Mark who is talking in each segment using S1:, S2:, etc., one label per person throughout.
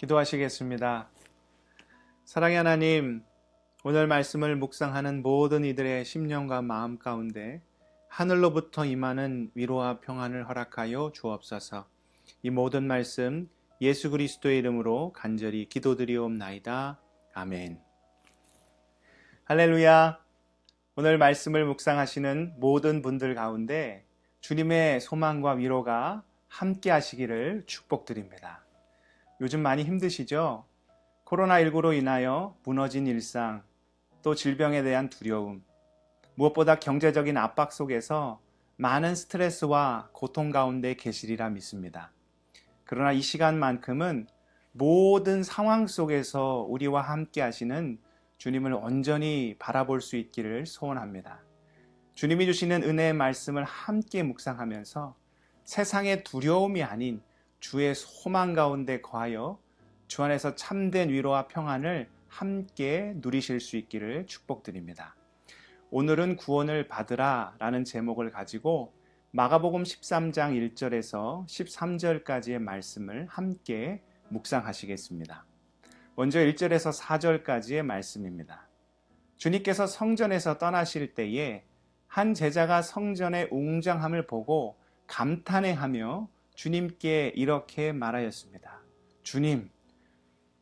S1: 기도하시겠습니다. 사랑의 하나님, 오늘 말씀을 묵상하는 모든 이들의 심령과 마음 가운데 하늘로부터 임하는 위로와 평안을 허락하여 주옵소서. 이 모든 말씀 예수 그리스도의 이름으로 간절히 기도드리옵나이다. 아멘. 할렐루야. 오늘 말씀을 묵상하시는 모든 분들 가운데 주님의 소망과 위로가 함께 하시기를 축복드립니다. 요즘 많이 힘드시죠? 코로나19로 인하여 무너진 일상, 또 질병에 대한 두려움, 무엇보다 경제적인 압박 속에서 많은 스트레스와 고통 가운데 계시리라 믿습니다. 그러나 이 시간만큼은 모든 상황 속에서 우리와 함께 하시는 주님을 온전히 바라볼 수 있기를 소원합니다. 주님이 주시는 은혜의 말씀을 함께 묵상하면서 세상의 두려움이 아닌 주의 소망 가운데 거하여 주 안에서 참된 위로와 평안을 함께 누리실 수 있기를 축복드립니다. 오늘은 구원을 받으라 라는 제목을 가지고 마가복음 13장 1절에서 13절까지의 말씀을 함께 묵상하시겠습니다. 먼저 1절에서 4절까지의 말씀입니다. 주님께서 성전에서 떠나실 때에 한 제자가 성전의 웅장함을 보고 감탄해하며 주님께 이렇게 말하였습니다. 주님,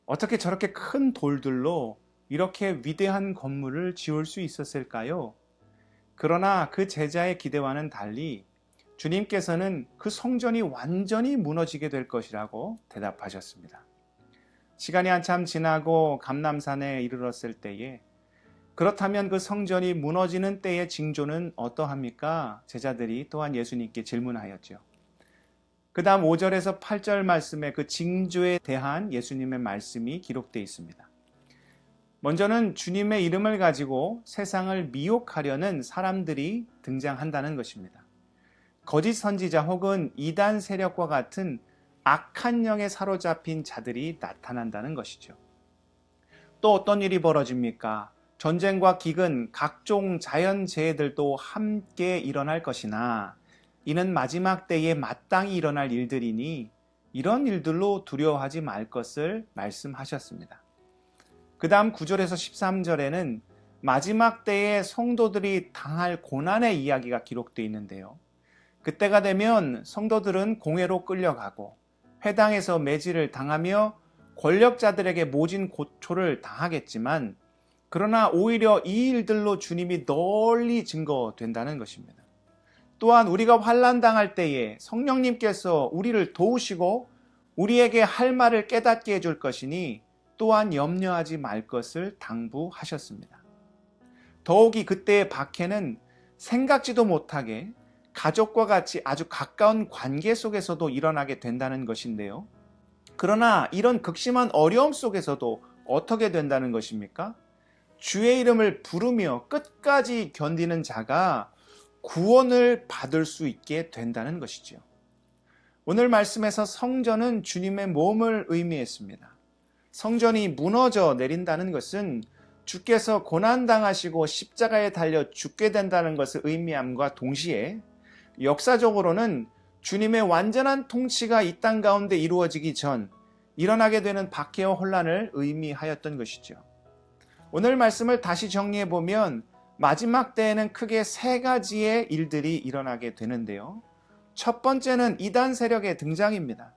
S1: 어떻게 저렇게 큰 돌들로 이렇게 위대한 건물을 지을 수 있었을까요? 그러나 그 제자의 기대와는 달리 주님께서는 그 성전이 완전히 무너지게 될 것이라고 대답하셨습니다. 시간이 한참 지나고 감람산에 이르렀을 때에 그렇다면 그 성전이 무너지는 때의 징조는 어떠합니까? 제자들이 또한 예수님께 질문하였죠. 그 다음 5절에서 8절 말씀에 그 징조에 대한 예수님의 말씀이 기록되어 있습니다. 먼저는 주님의 이름을 가지고 세상을 미혹하려는 사람들이 등장한다는 것입니다. 거짓 선지자 혹은 이단 세력과 같은 악한 영에 사로잡힌 자들이 나타난다는 것이죠. 또 어떤 일이 벌어집니까? 전쟁과 기근, 각종 자연재해들도 함께 일어날 것이나 이는 마지막 때에 마땅히 일어날 일들이니 이런 일들로 두려워하지 말 것을 말씀하셨습니다. 그 다음 9절에서 13절에는 마지막 때에 성도들이 당할 고난의 이야기가 기록되어 있는데요. 그때가 되면 성도들은 공회로 끌려가고 회당에서 매질을 당하며 권력자들에게 모진 고초를 당하겠지만 그러나 오히려 이 일들로 주님이 널리 증거된다는 것입니다. 또한 우리가 환난당할 때에 성령님께서 우리를 도우시고 우리에게 할 말을 깨닫게 해줄 것이니 또한 염려하지 말 것을 당부하셨습니다. 더욱이 그때의 박해는 생각지도 못하게 가족과 같이 아주 가까운 관계 속에서도 일어나게 된다는 것인데요. 그러나 이런 극심한 어려움 속에서도 어떻게 된다는 것입니까? 주의 이름을 부르며 끝까지 견디는 자가 구원을 받을 수 있게 된다는 것이죠. 오늘 말씀에서 성전은 주님의 몸을 의미했습니다. 성전이 무너져 내린다는 것은 주께서 고난당하시고 십자가에 달려 죽게 된다는 것을 의미함과 동시에 역사적으로는 주님의 완전한 통치가 이 땅 가운데 이루어지기 전 일어나게 되는 박해와 혼란을 의미하였던 것이죠. 오늘 말씀을 다시 정리해 보면 마지막 때에는 크게 세 가지의 일들이 일어나게 되는데요. 첫 번째는 이단 세력의 등장입니다.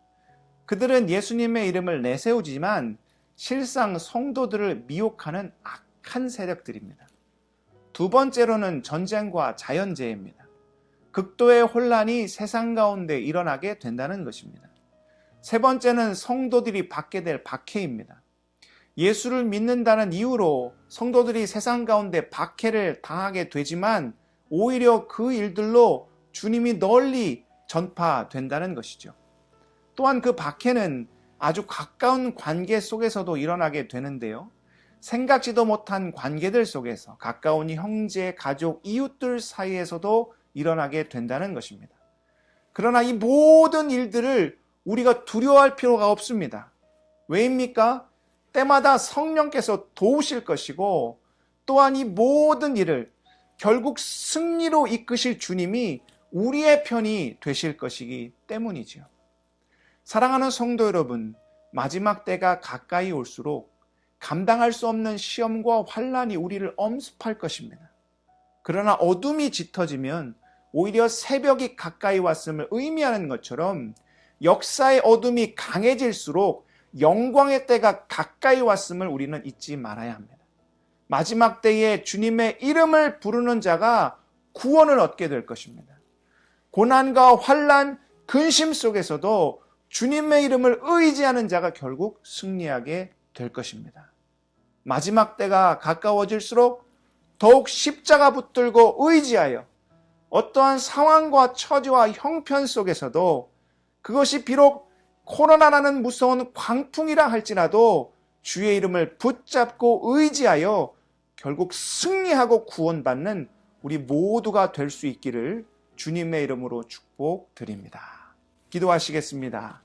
S1: 그들은 예수님의 이름을 내세우지만 실상 성도들을 미혹하는 악한 세력들입니다. 두 번째로는 전쟁과 자연재해입니다. 극도의 혼란이 세상 가운데 일어나게 된다는 것입니다. 세 번째는 성도들이 받게 될 박해입니다. 예수를 믿는다는 이유로 성도들이 세상 가운데 박해를 당하게 되지만 오히려 그 일들로 주님이 널리 전파된다는 것이죠. 또한 그 박해는 아주 가까운 관계 속에서도 일어나게 되는데요. 생각지도 못한 관계들 속에서 가까운 형제, 가족, 이웃들 사이에서도 일어나게 된다는 것입니다. 그러나 이 모든 일들을 우리가 두려워할 필요가 없습니다. 왜입니까? 때마다 성령께서 도우실 것이고 또한 이 모든 일을 결국 승리로 이끄실 주님이 우리의 편이 되실 것이기 때문이지요. 사랑하는 성도 여러분, 마지막 때가 가까이 올수록 감당할 수 없는 시험과 환난이 우리를 엄습할 것입니다. 그러나 어둠이 짙어지면 오히려 새벽이 가까이 왔음을 의미하는 것처럼 역사의 어둠이 강해질수록 영광의 때가 가까이 왔음을 우리는 잊지 말아야 합니다. 마지막 때에 주님의 이름을 부르는 자가 구원을 얻게 될 것입니다. 고난과 환난, 근심 속에서도 주님의 이름을 의지하는 자가 결국 승리하게 될 것입니다. 마지막 때가 가까워질수록 더욱 십자가 붙들고 의지하여 어떠한 상황과 처지와 형편 속에서도 그것이 비록 코로나라는 무서운 광풍이라 할지라도 주의 이름을 붙잡고 의지하여 결국 승리하고 구원받는 우리 모두가 될 수 있기를 주님의 이름으로 축복드립니다. 기도하시겠습니다.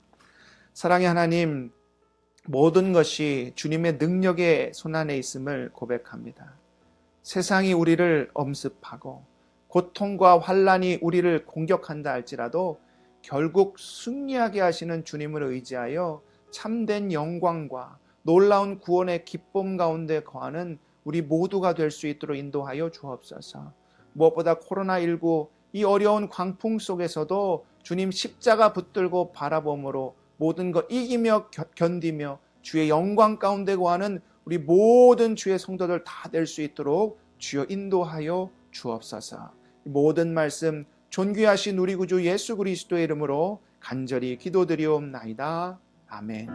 S1: 사랑의 하나님, 모든 것이 주님의 능력의 손안에 있음을 고백합니다. 세상이 우리를 엄습하고 고통과 환난이 우리를 공격한다 할지라도 결국 승리하게 하시는 주님을 의지하여 참된 영광과 놀라운 구원의 기쁨 가운데 거하는 우리 모두가 될 수 있도록 인도하여 주옵소서. 무엇보다 코로나19 이 어려운 광풍 속에서도 주님 십자가 붙들고 바라봄으로 모든 것 이기며 견디며 주의 영광 가운데 거하는 우리 모든 주의 성도들 다 될 수 있도록 주여 인도하여 주옵소서. 모든 말씀 존귀하신 우리 구주 예수 그리스도의 이름으로 간절히 기도드리옵나이다. 아멘.